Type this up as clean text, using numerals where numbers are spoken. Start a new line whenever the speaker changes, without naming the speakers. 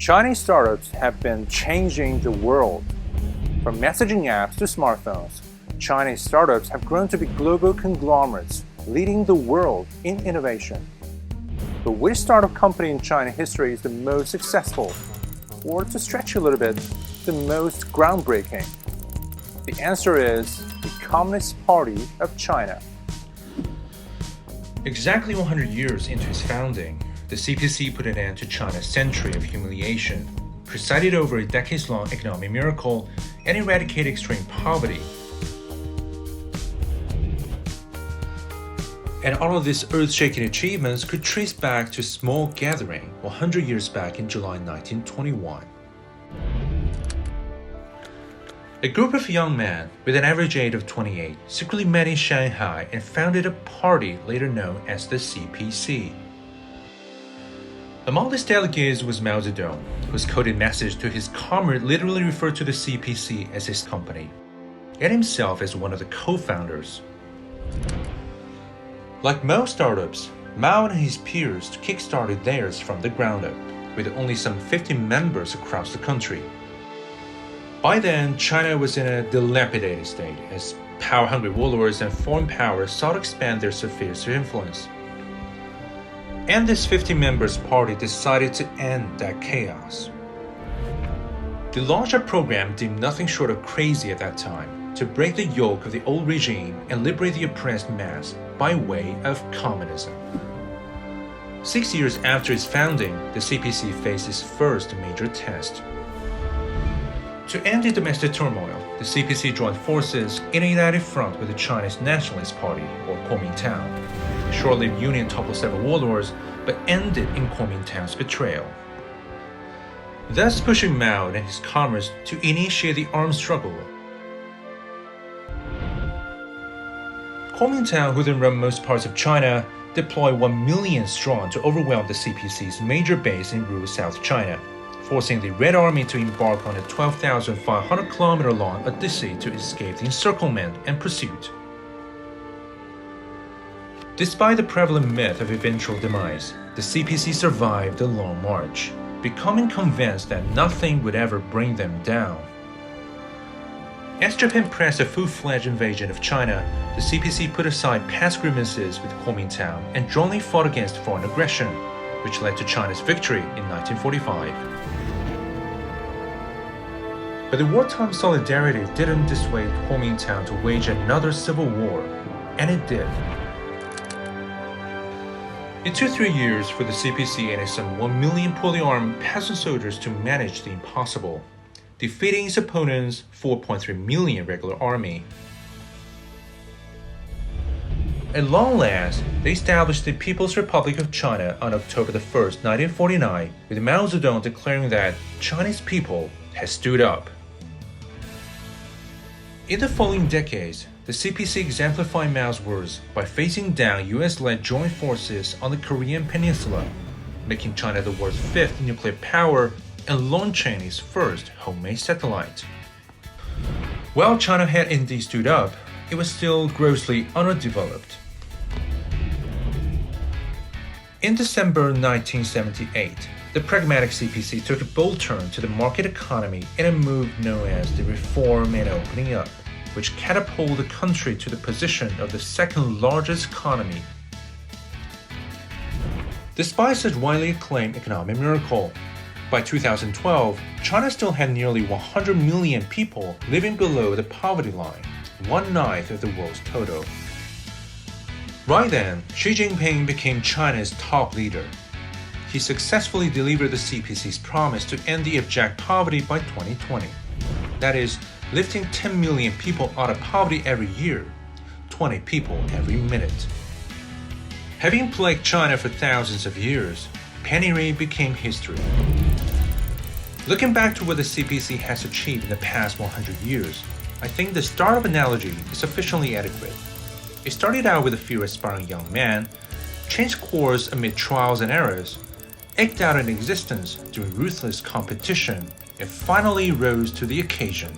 Chinese startups have been changing the world. From messaging apps to smartphones, Chinese startups have grown to be global conglomerates, leading the world in innovation. But which startup company in China history is the most successful? Or to stretch a little bit, the most groundbreaking? The answer is the Communist Party of China.
Exactly 100 years into its founding, the CPC put an end to China's century of humiliation, presided over a decades-long economic miracle, and eradicated extreme poverty. And all of these earth-shaking achievements could trace back to a small gathering 100 years back in July 1921. A group of young men with an average age of 28 secretly met in Shanghai and founded a party later known as the CPC. Among these delegates was Mao Zedong, whose coded message to his comrade literally referred to the CPC as his company, and himself as one of the co-founders. Like most startups, Mao and his peers kick-started theirs from the ground up, with only some 50 members across the country. By then, China was in a dilapidated state as power-hungry warlords and foreign powers sought to expand their spheres of influence. And this 50 members party decided to end that chaos. They launched a program deemed nothing short of crazy at that time to break the yoke of the old regime and liberate the oppressed mass by way of communism. 6 years after its founding, the CPC faced its first major test. To end the domestic turmoil, the CPC joined forces in a united front with the Chinese Nationalist Party, or Kuomintang. The short-lived union toppled several warlords, but ended in Kuomintang's betrayal, thus pushing Mao and his comrades to initiate the armed struggle. Kuomintang, who then run most parts of China, deployed 1 million strong to overwhelm the CPC's major base in rural South China, forcing the Red Army to embark on a 12,500-kilometer-long odyssey to escape the encirclement and pursuit. Despite the prevalent myth of eventual demise, the CPC survived the long march, becoming convinced that nothing would ever bring them down. As Japan pressed a full-fledged invasion of China, the CPC put aside past grievances with Kuomintang and jointly fought against foreign aggression, which led to China's victory in 1945. But the wartime solidarity didn't dissuade Kuomintang to wage another civil war, and it did. It took 3 years for the CPC and its some 1 million poorly armed peasant soldiers to manage the impossible, defeating its opponent's 4.3 million regular army. At long last, they established the People's Republic of China on October 1, 1949, with Mao Zedong declaring that Chinese people had stood up. In the following decades, the CPC exemplified Mao's words by facing down US-led joint forces on the Korean Peninsula, making China the world's 5th nuclear power and launching its first homemade satellite. While China had indeed stood up, it was still grossly underdeveloped. In December 1978, the pragmatic CPC took a bold turn to the market economy in a move known as the Reform and Opening Up, which catapulted the country to the position of the second largest economy. Despite such widely acclaimed economic miracle, by 2012, China still had nearly 100 million people living below the poverty line, 1/9 of the world's total. Right then, Xi Jinping became China's top leader. He successfully delivered the CPC's promise to end the abject poverty by 2020. That is, lifting 10 million people out of poverty every year, 20 people every minute. Having plagued China for thousands of years, penury became history. Looking back to what the CPC has achieved in the past 100 years, I think the startup analogy is sufficiently adequate. It started out with a few aspiring young men, changed course amid trials and errors, eked out an existence during ruthless competition, and finally rose to the occasion.